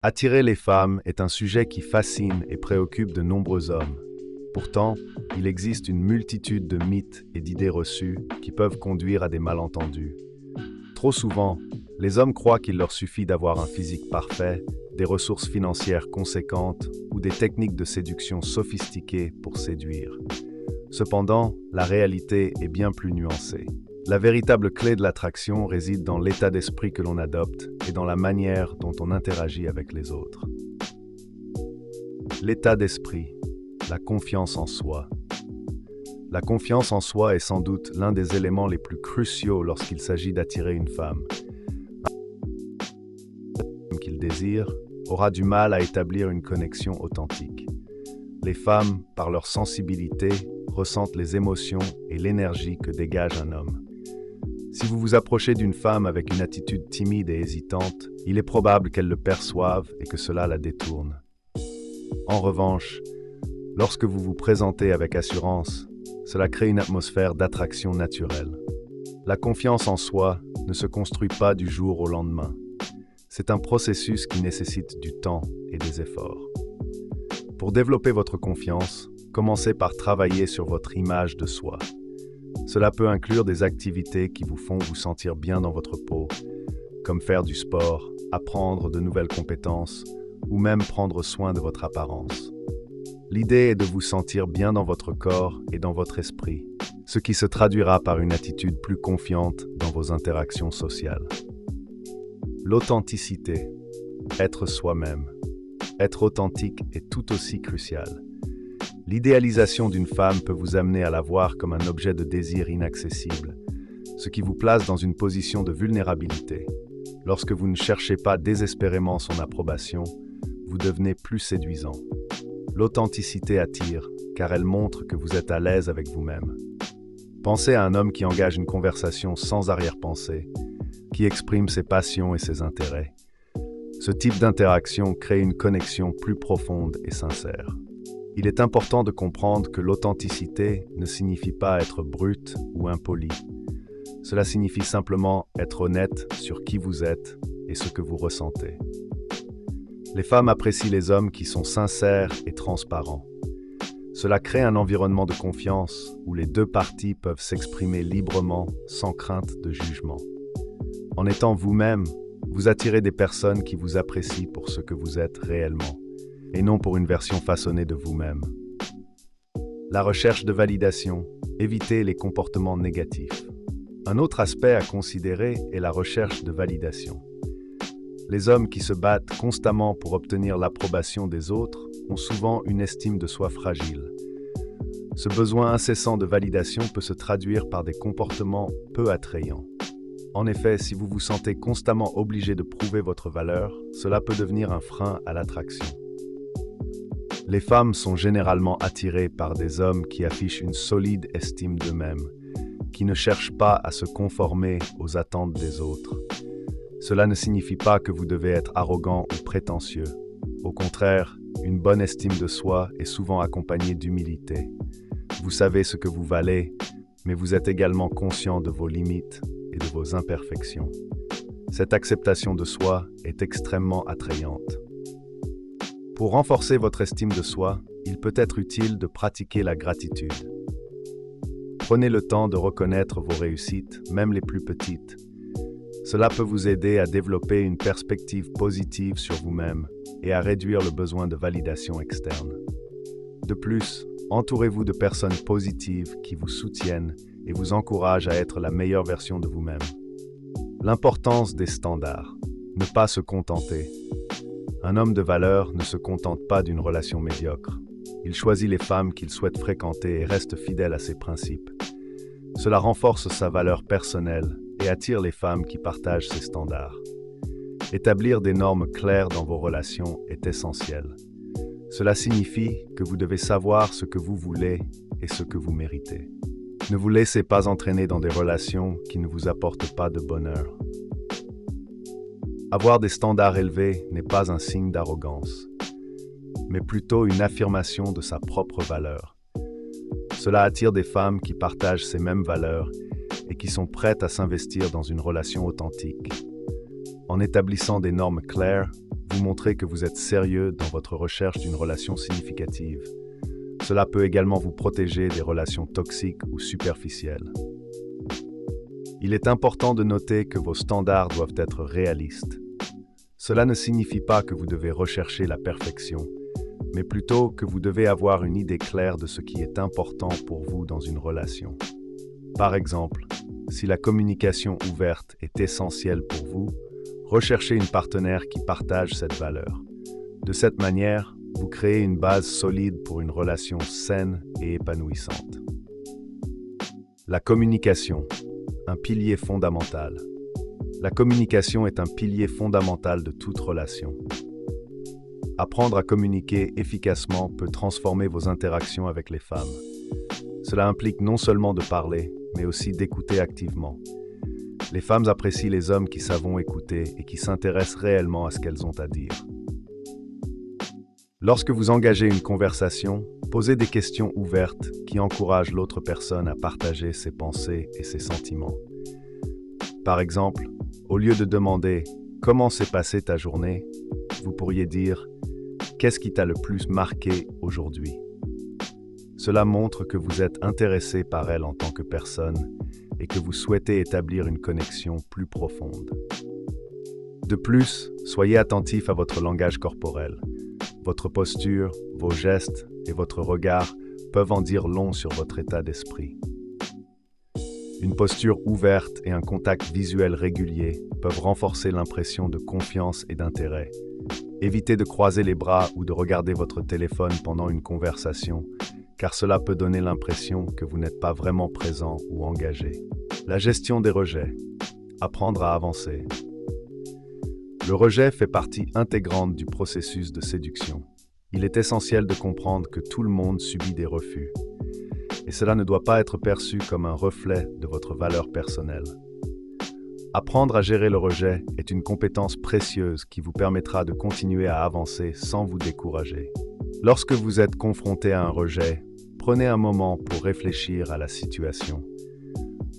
Attirer les femmes est un sujet qui fascine et préoccupe de nombreux hommes. Pourtant, il existe une multitude de mythes et d'idées reçues qui peuvent conduire à des malentendus. Trop souvent, les hommes croient qu'il leur suffit d'avoir un physique parfait, des ressources financières conséquentes ou des techniques de séduction sophistiquées pour séduire. Cependant, la réalité est bien plus nuancée. La véritable clé de l'attraction réside dans l'état d'esprit que l'on adopte et dans la manière dont on interagit avec les autres. L'état d'esprit, la confiance en soi. La confiance en soi est sans doute l'un des éléments les plus cruciaux lorsqu'il s'agit d'attirer une femme. Un homme qu'il désire aura du mal à établir une connexion authentique. Les femmes, par leur sensibilité, ressentent les émotions et l'énergie que dégage un homme. Si vous vous approchez d'une femme avec une attitude timide et hésitante, il est probable qu'elle le perçoive et que cela la détourne. En revanche, lorsque vous vous présentez avec assurance, cela crée une atmosphère d'attraction naturelle. La confiance en soi ne se construit pas du jour au lendemain. C'est un processus qui nécessite du temps et des efforts. Pour développer votre confiance, commencez par travailler sur votre image de soi. Cela peut inclure des activités qui vous font vous sentir bien dans votre peau, comme faire du sport, apprendre de nouvelles compétences ou même prendre soin de votre apparence. L'idée est de vous sentir bien dans votre corps et dans votre esprit, ce qui se traduira par une attitude plus confiante dans vos interactions sociales. L'authenticité, être soi-même. Être authentique est tout aussi crucial. L'idéalisation d'une femme peut vous amener à la voir comme un objet de désir inaccessible, ce qui vous place dans une position de vulnérabilité. Lorsque vous ne cherchez pas désespérément son approbation, vous devenez plus séduisant. L'authenticité attire, car elle montre que vous êtes à l'aise avec vous-même. Pensez à un homme qui engage une conversation sans arrière-pensée, qui exprime ses passions et ses intérêts. Ce type d'interaction crée une connexion plus profonde et sincère. Il est important de comprendre que l'authenticité ne signifie pas être brut ou impoli. Cela signifie simplement être honnête sur qui vous êtes et ce que vous ressentez. Les femmes apprécient les hommes qui sont sincères et transparents. Cela crée un environnement de confiance où les deux parties peuvent s'exprimer librement sans crainte de jugement. En étant vous-même, vous attirez des personnes qui vous apprécient pour ce que vous êtes réellement, et non pour une version façonnée de vous-même. La recherche de validation, évitez les comportements négatifs. Un autre aspect à considérer est la recherche de validation. Les hommes qui se battent constamment pour obtenir l'approbation des autres ont souvent une estime de soi fragile. Ce besoin incessant de validation peut se traduire par des comportements peu attrayants. En effet, si vous vous sentez constamment obligé de prouver votre valeur, cela peut devenir un frein à l'attraction. Les femmes sont généralement attirées par des hommes qui affichent une solide estime d'eux-mêmes, qui ne cherchent pas à se conformer aux attentes des autres. Cela ne signifie pas que vous devez être arrogant ou prétentieux. Au contraire, une bonne estime de soi est souvent accompagnée d'humilité. Vous savez ce que vous valez, mais vous êtes également conscient de vos limites et de vos imperfections. Cette acceptation de soi est extrêmement attrayante. Pour renforcer votre estime de soi, il peut être utile de pratiquer la gratitude. Prenez le temps de reconnaître vos réussites, même les plus petites. Cela peut vous aider à développer une perspective positive sur vous-même et à réduire le besoin de validation externe. De plus, entourez-vous de personnes positives qui vous soutiennent et vous encouragent à être la meilleure version de vous-même. L'importance des standards. Ne pas se contenter. Un homme de valeur ne se contente pas d'une relation médiocre. Il choisit les femmes qu'il souhaite fréquenter et reste fidèle à ses principes. Cela renforce sa valeur personnelle et attire les femmes qui partagent ses standards. Établir des normes claires dans vos relations est essentiel. Cela signifie que vous devez savoir ce que vous voulez et ce que vous méritez. Ne vous laissez pas entraîner dans des relations qui ne vous apportent pas de bonheur. Avoir des standards élevés n'est pas un signe d'arrogance, mais plutôt une affirmation de sa propre valeur. Cela attire des femmes qui partagent ces mêmes valeurs et qui sont prêtes à s'investir dans une relation authentique. En établissant des normes claires, vous montrez que vous êtes sérieux dans votre recherche d'une relation significative. Cela peut également vous protéger des relations toxiques ou superficielles. Il est important de noter que vos standards doivent être réalistes. Cela ne signifie pas que vous devez rechercher la perfection, mais plutôt que vous devez avoir une idée claire de ce qui est important pour vous dans une relation. Par exemple, si la communication ouverte est essentielle pour vous, recherchez une partenaire qui partage cette valeur. De cette manière, vous créez une base solide pour une relation saine et épanouissante. La communication, un pilier fondamental. La communication est un pilier fondamental de toute relation. Apprendre à communiquer efficacement peut transformer vos interactions avec les femmes. Cela implique non seulement de parler, mais aussi d'écouter activement. Les femmes apprécient les hommes qui savent écouter et qui s'intéressent réellement à ce qu'elles ont à dire. Lorsque vous engagez une conversation, posez des questions ouvertes qui encouragent l'autre personne à partager ses pensées et ses sentiments. Par exemple, au lieu de demander « Comment s'est passée ta journée ?», vous pourriez dire « Qu'est-ce qui t'a le plus marqué aujourd'hui ?» Cela montre que vous êtes intéressé par elle en tant que personne et que vous souhaitez établir une connexion plus profonde. De plus, soyez attentif à votre langage corporel. Votre posture, vos gestes et votre regard peuvent en dire long sur votre état d'esprit. Une posture ouverte et un contact visuel régulier peuvent renforcer l'impression de confiance et d'intérêt. Évitez de croiser les bras ou de regarder votre téléphone pendant une conversation, car cela peut donner l'impression que vous n'êtes pas vraiment présent ou engagé. La gestion des rejets. Apprendre à avancer. Le rejet fait partie intégrante du processus de séduction. Il est essentiel de comprendre que tout le monde subit des refus, et cela ne doit pas être perçu comme un reflet de votre valeur personnelle. Apprendre à gérer le rejet est une compétence précieuse qui vous permettra de continuer à avancer sans vous décourager. Lorsque vous êtes confronté à un rejet, prenez un moment pour réfléchir à la situation.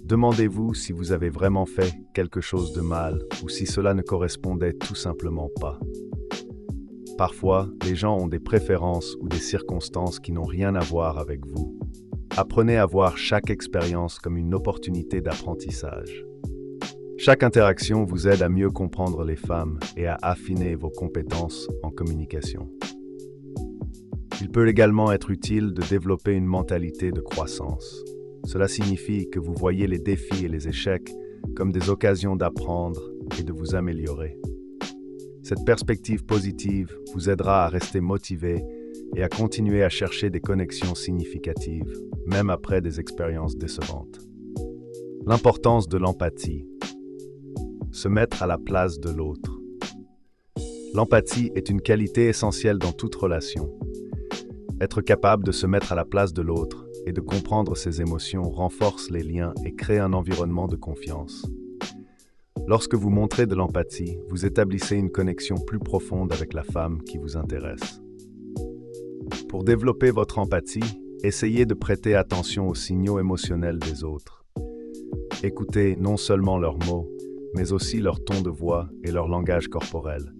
Demandez-vous si vous avez vraiment fait quelque chose de mal ou si cela ne correspondait tout simplement pas. Parfois, les gens ont des préférences ou des circonstances qui n'ont rien à voir avec vous. Apprenez à voir chaque expérience comme une opportunité d'apprentissage. Chaque interaction vous aide à mieux comprendre les femmes et à affiner vos compétences en communication. Il peut également être utile de développer une mentalité de croissance. Cela signifie que vous voyez les défis et les échecs comme des occasions d'apprendre et de vous améliorer. Cette perspective positive vous aidera à rester motivé et à continuer à chercher des connexions significatives, même après des expériences décevantes. L'importance de l'empathie. Se mettre à la place de l'autre. L'empathie est une qualité essentielle dans toute relation. Être capable de se mettre à la place de l'autre et de comprendre ses émotions renforce les liens et crée un environnement de confiance. Lorsque vous montrez de l'empathie, vous établissez une connexion plus profonde avec la femme qui vous intéresse. Pour développer votre empathie, essayez de prêter attention aux signaux émotionnels des autres. Écoutez non seulement leurs mots, mais aussi leur ton de voix et leur langage corporel.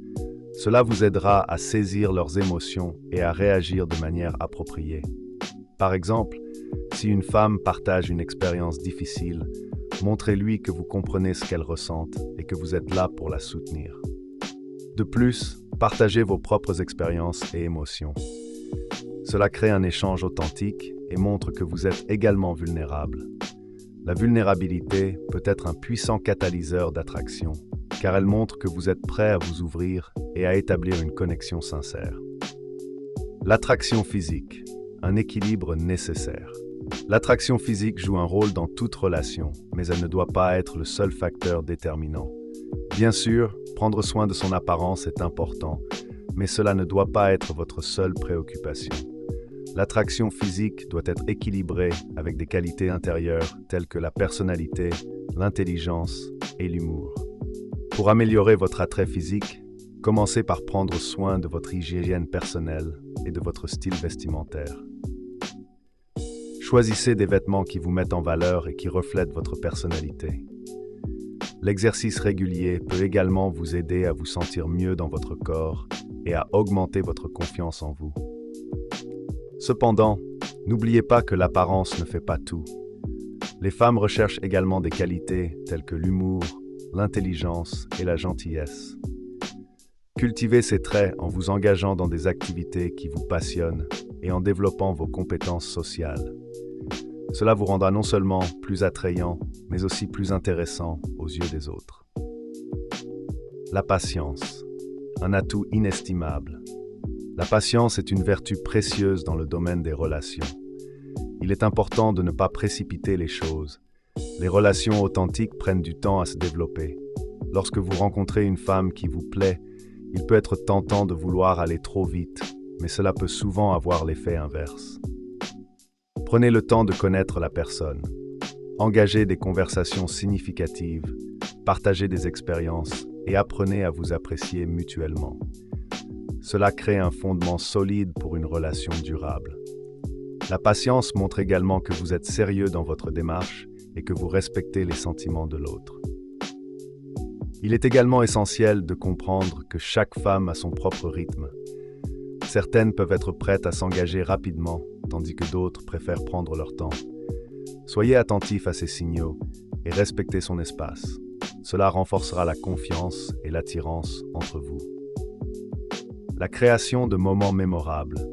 Cela vous aidera à saisir leurs émotions et à réagir de manière appropriée. Par exemple, si une femme partage une expérience difficile, montrez-lui que vous comprenez ce qu'elle ressent et que vous êtes là pour la soutenir. De plus, partagez vos propres expériences et émotions. Cela crée un échange authentique et montre que vous êtes également vulnérable. La vulnérabilité peut être un puissant catalyseur d'attraction, car elle montre que vous êtes prêt à vous ouvrir et à établir une connexion sincère. L'attraction physique, un équilibre nécessaire. L'attraction physique joue un rôle dans toute relation, mais elle ne doit pas être le seul facteur déterminant. Bien sûr, prendre soin de son apparence est important, mais cela ne doit pas être votre seule préoccupation. L'attraction physique doit être équilibrée avec des qualités intérieures telles que la personnalité, l'intelligence et l'humour. Pour améliorer votre attrait physique, commencez par prendre soin de votre hygiène personnelle et de votre style vestimentaire. Choisissez des vêtements qui vous mettent en valeur et qui reflètent votre personnalité. L'exercice régulier peut également vous aider à vous sentir mieux dans votre corps et à augmenter votre confiance en vous. Cependant, n'oubliez pas que l'apparence ne fait pas tout. Les femmes recherchent également des qualités telles que l'humour, l'intelligence et la gentillesse. Cultivez ces traits en vous engageant dans des activités qui vous passionnent et en développant vos compétences sociales. Cela vous rendra non seulement plus attrayant, mais aussi plus intéressant aux yeux des autres. La patience, un atout inestimable. La patience est une vertu précieuse dans le domaine des relations. Il est important de ne pas précipiter les choses. Les relations authentiques prennent du temps à se développer. Lorsque vous rencontrez une femme qui vous plaît, il peut être tentant de vouloir aller trop vite, mais cela peut souvent avoir l'effet inverse. Prenez le temps de connaître la personne. Engagez des conversations significatives, partagez des expériences et apprenez à vous apprécier mutuellement. Cela crée un fondement solide pour une relation durable. La patience montre également que vous êtes sérieux dans votre démarche et que vous respectez les sentiments de l'autre. Il est également essentiel de comprendre que chaque femme a son propre rythme. Certaines peuvent être prêtes à s'engager rapidement, tandis que d'autres préfèrent prendre leur temps. Soyez attentif à ces signaux et respectez son espace. Cela renforcera la confiance et l'attirance entre vous. La création de moments mémorables.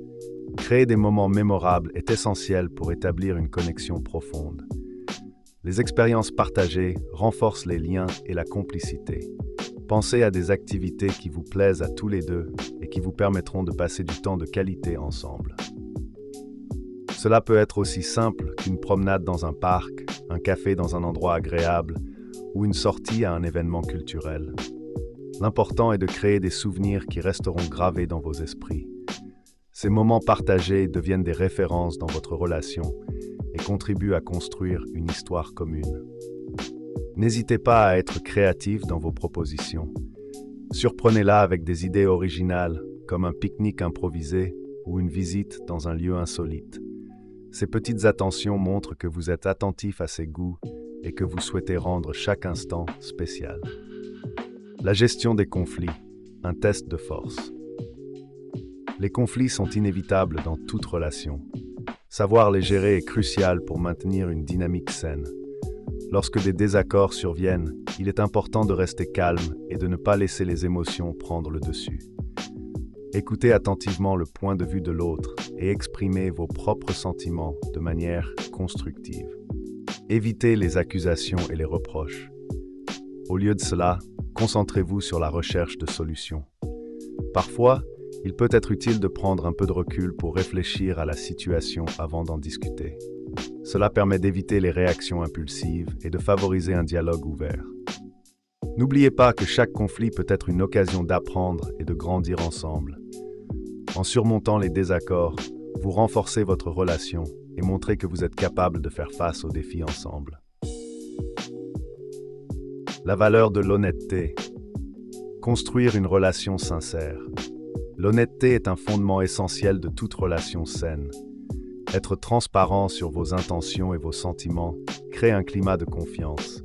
Créer des moments mémorables est essentiel pour établir une connexion profonde. Les expériences partagées renforcent les liens et la complicité. Pensez à des activités qui vous plaisent à tous les deux et qui vous permettront de passer du temps de qualité ensemble. Cela peut être aussi simple qu'une promenade dans un parc, un café dans un endroit agréable ou une sortie à un événement culturel. L'important est de créer des souvenirs qui resteront gravés dans vos esprits. Ces moments partagés deviennent des références dans votre relation et contribuent à construire une histoire commune. N'hésitez pas à être créatif dans vos propositions. Surprenez-la avec des idées originales, comme un pique-nique improvisé ou une visite dans un lieu insolite. Ces petites attentions montrent que vous êtes attentif à ses goûts et que vous souhaitez rendre chaque instant spécial. La gestion des conflits, un test de force. Les conflits sont inévitables dans toute relation. Savoir les gérer est crucial pour maintenir une dynamique saine. Lorsque des désaccords surviennent, il est important de rester calme et de ne pas laisser les émotions prendre le dessus. Écoutez attentivement le point de vue de l'autre et exprimez vos propres sentiments de manière constructive. Évitez les accusations et les reproches. Au lieu de cela, concentrez-vous sur la recherche de solutions. Parfois, il peut être utile de prendre un peu de recul pour réfléchir à la situation avant d'en discuter. Cela permet d'éviter les réactions impulsives et de favoriser un dialogue ouvert. N'oubliez pas que chaque conflit peut être une occasion d'apprendre et de grandir ensemble. En surmontant les désaccords, vous renforcez votre relation et montrez que vous êtes capable de faire face aux défis ensemble. La valeur de l'honnêteté. Construire une relation sincère. L'honnêteté est un fondement essentiel de toute relation saine. Être transparent sur vos intentions et vos sentiments crée un climat de confiance.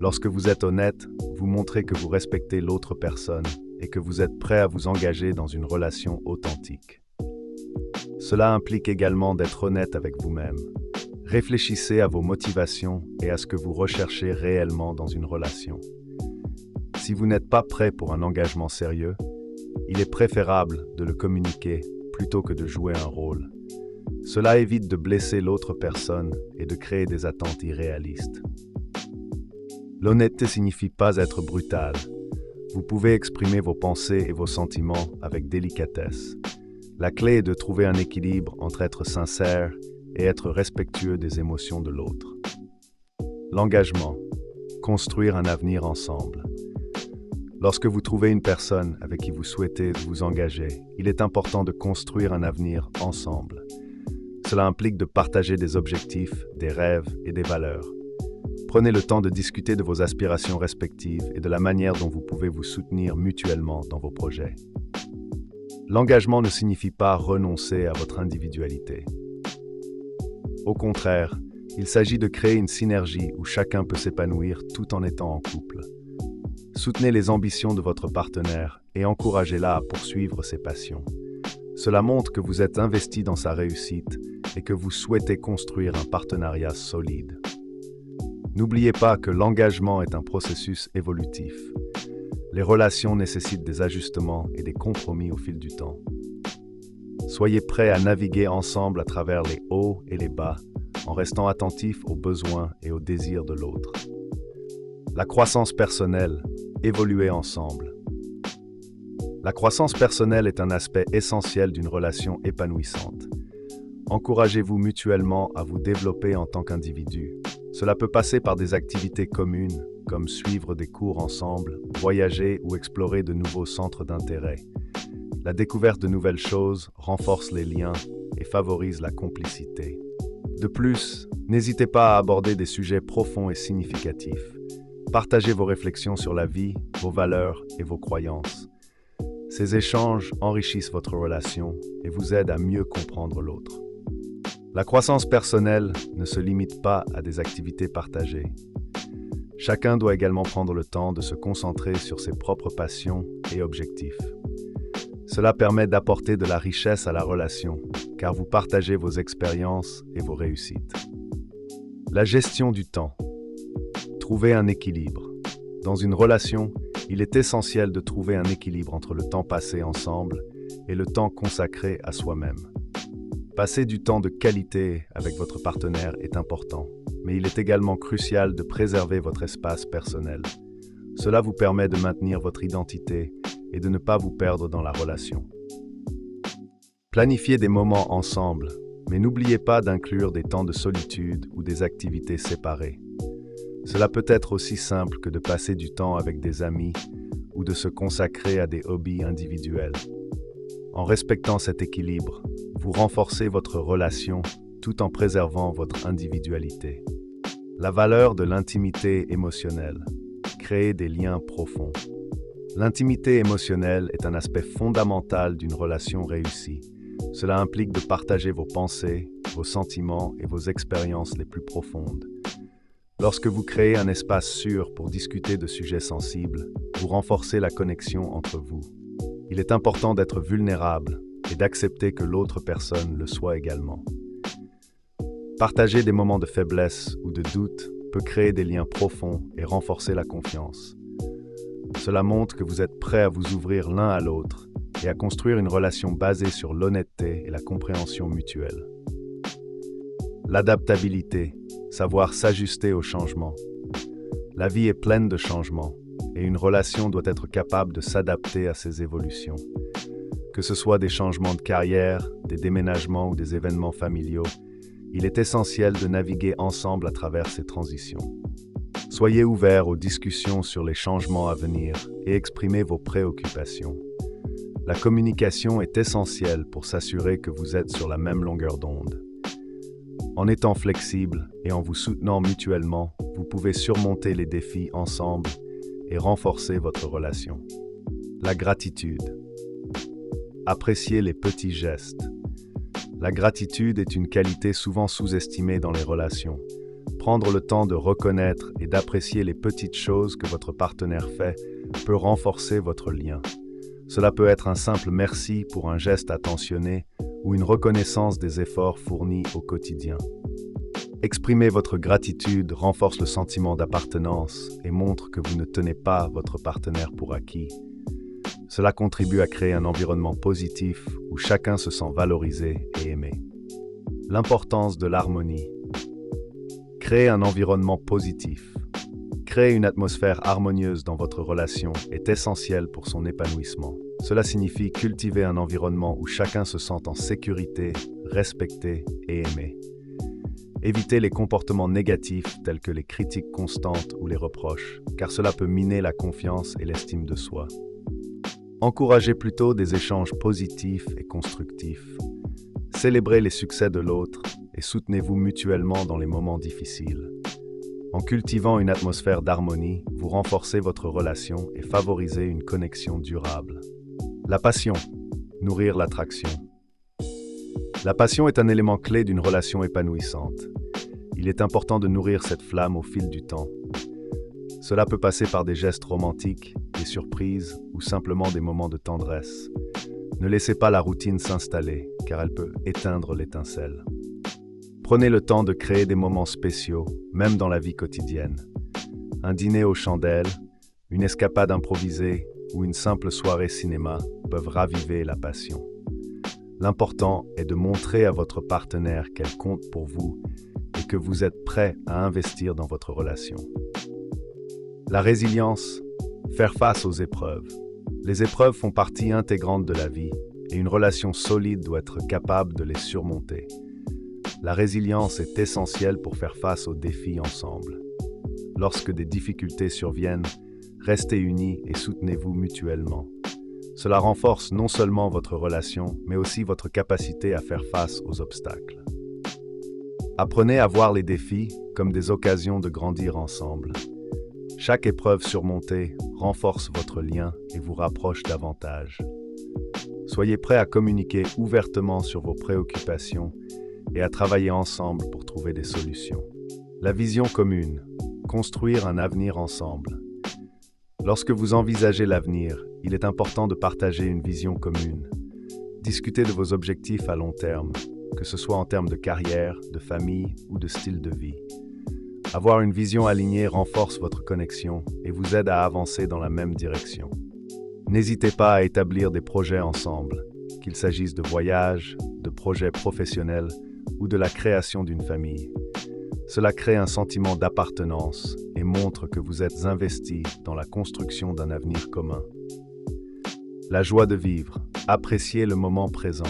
Lorsque vous êtes honnête, vous montrez que vous respectez l'autre personne et que vous êtes prêt à vous engager dans une relation authentique. Cela implique également d'être honnête avec vous-même. Réfléchissez à vos motivations et à ce que vous recherchez réellement dans une relation. Si vous n'êtes pas prêt pour un engagement sérieux, il est préférable de le communiquer plutôt que de jouer un rôle. Cela évite de blesser l'autre personne et de créer des attentes irréalistes. L'honnêteté signifie pas être brutal. Vous pouvez exprimer vos pensées et vos sentiments avec délicatesse. La clé est de trouver un équilibre entre être sincère et être respectueux des émotions de l'autre. L'engagement. Construire un avenir ensemble. Lorsque vous trouvez une personne avec qui vous souhaitez vous engager, il est important de construire un avenir ensemble. Cela implique de partager des objectifs, des rêves et des valeurs. Prenez le temps de discuter de vos aspirations respectives et de la manière dont vous pouvez vous soutenir mutuellement dans vos projets. L'engagement ne signifie pas renoncer à votre individualité. Au contraire, Il s'agit de créer une synergie où chacun peut s'épanouir tout en étant en couple. Soutenez les ambitions de votre partenaire et encouragez-la à poursuivre ses passions. Cela montre que vous êtes investi dans sa réussite et que vous souhaitez construire un partenariat solide. N'oubliez pas que l'engagement est un processus évolutif. Les relations nécessitent des ajustements et des compromis au fil du temps. Soyez prêts à naviguer ensemble à travers les hauts et les bas, en restant attentifs aux besoins et aux désirs de l'autre. La croissance personnelle, évoluez ensemble. La croissance personnelle est un aspect essentiel d'une relation épanouissante. Encouragez-vous mutuellement à vous développer en tant qu'individu. Cela peut passer par des activités communes, comme suivre des cours ensemble, voyager ou explorer de nouveaux centres d'intérêt. La découverte de nouvelles choses renforce les liens et favorise la complicité. De plus, n'hésitez pas à aborder des sujets profonds et significatifs. Partagez vos réflexions sur la vie, vos valeurs et vos croyances. Ces échanges enrichissent votre relation et vous aident à mieux comprendre l'autre. La croissance personnelle ne se limite pas à des activités partagées. Chacun doit également prendre le temps de se concentrer sur ses propres passions et objectifs. Cela permet d'apporter de la richesse à la relation, car vous partagez vos expériences et vos réussites. La gestion du temps. Trouvez un équilibre. Dans une relation, il est essentiel de trouver un équilibre entre le temps passé ensemble et le temps consacré à soi-même. Passer du temps de qualité avec votre partenaire est important, mais il est également crucial de préserver votre espace personnel. Cela vous permet de maintenir votre identité et de ne pas vous perdre dans la relation. Planifiez des moments ensemble, mais n'oubliez pas d'inclure des temps de solitude ou des activités séparées. Cela peut être aussi simple que de passer du temps avec des amis ou de se consacrer à des hobbies individuels. En respectant cet équilibre, vous renforcez votre relation tout en préservant votre individualité. La valeur de l'intimité émotionnelle. Créer des liens profonds. L'intimité émotionnelle est un aspect fondamental d'une relation réussie. Cela implique de partager vos pensées, vos sentiments et vos expériences les plus profondes. Lorsque vous créez un espace sûr pour discuter de sujets sensibles, vous renforcez la connexion entre vous. Il est important d'être vulnérable et d'accepter que l'autre personne le soit également. Partager des moments de faiblesse ou de doute peut créer des liens profonds et renforcer la confiance. Cela montre que vous êtes prêt à vous ouvrir l'un à l'autre et à construire une relation basée sur l'honnêteté et la compréhension mutuelle. L'adaptabilité, savoir s'ajuster aux changements. La vie est pleine de changements et une relation doit être capable de s'adapter à ces évolutions. Que ce soit des changements de carrière, des déménagements ou des événements familiaux, il est essentiel de naviguer ensemble à travers ces transitions. Soyez ouverts aux discussions sur les changements à venir et exprimez vos préoccupations. La communication est essentielle pour s'assurer que vous êtes sur la même longueur d'onde. En étant flexible et en vous soutenant mutuellement, vous pouvez surmonter les défis ensemble et renforcer votre relation. La gratitude. Appréciez les petits gestes. La gratitude est une qualité souvent sous-estimée dans les relations. Prendre le temps de reconnaître et d'apprécier les petites choses que votre partenaire fait peut renforcer votre lien. Cela peut être un simple merci pour un geste attentionné ou une reconnaissance des efforts fournis au quotidien. Exprimer votre gratitude renforce le sentiment d'appartenance et montre que vous ne tenez pas votre partenaire pour acquis. Cela contribue à créer un environnement positif où chacun se sent valorisé et aimé. L'importance de l'harmonie. Créer un environnement positif. Créer une atmosphère harmonieuse dans votre relation est essentiel pour son épanouissement. Cela signifie cultiver un environnement où chacun se sent en sécurité, respecté et aimé. Évitez les comportements négatifs tels que les critiques constantes ou les reproches, car cela peut miner la confiance et l'estime de soi. Encouragez plutôt des échanges positifs et constructifs. Célébrez les succès de l'autre et soutenez-vous mutuellement dans les moments difficiles. En cultivant une atmosphère d'harmonie, vous renforcez votre relation et favorisez une connexion durable. La passion. Nourrir l'attraction. La passion est un élément clé d'une relation épanouissante. Il est important de nourrir cette flamme au fil du temps. Cela peut passer par des gestes romantiques, des surprises ou simplement des moments de tendresse. Ne laissez pas la routine s'installer, car elle peut éteindre l'étincelle. Prenez le temps de créer des moments spéciaux, même dans la vie quotidienne. Un dîner aux chandelles, une escapade improvisée ou une simple soirée cinéma peuvent raviver la passion. L'important est de montrer à votre partenaire qu'elle compte pour vous et que vous êtes prêt à investir dans votre relation. La résilience, faire face aux épreuves. Les épreuves font partie intégrante de la vie et une relation solide doit être capable de les surmonter. La résilience est essentielle pour faire face aux défis ensemble. Lorsque des difficultés surviennent, restez unis et soutenez-vous mutuellement. Cela renforce non seulement votre relation, mais aussi votre capacité à faire face aux obstacles. Apprenez à voir les défis comme des occasions de grandir ensemble. Chaque épreuve surmontée renforce votre lien et vous rapproche davantage. Soyez prêts à communiquer ouvertement sur vos préoccupations et à travailler ensemble pour trouver des solutions. La vision commune, construire un avenir ensemble. Lorsque vous envisagez l'avenir, il est important de partager une vision commune. Discutez de vos objectifs à long terme, que ce soit en termes de carrière, de famille ou de style de vie. Avoir une vision alignée renforce votre connexion et vous aide à avancer dans la même direction. N'hésitez pas à établir des projets ensemble, qu'il s'agisse de voyages, de projets professionnels ou de la création d'une famille. Cela crée un sentiment d'appartenance et montre que vous êtes investis dans la construction d'un avenir commun. La joie de vivre, appréciez le moment présent.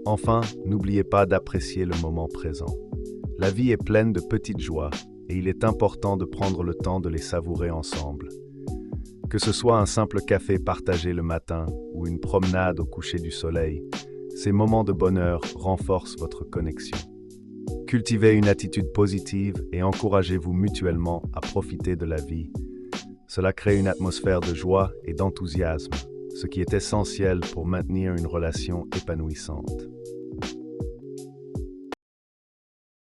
Enfin, n'oubliez pas d'apprécier le moment présent. La vie est pleine de petites joies et il est important de prendre le temps de les savourer ensemble. Que ce soit un simple café partagé le matin ou une promenade au coucher du soleil, ces moments de bonheur renforcent votre connexion. Cultivez une attitude positive et encouragez-vous mutuellement à profiter de la vie. Cela crée une atmosphère de joie et d'enthousiasme, ce qui est essentiel pour maintenir une relation épanouissante.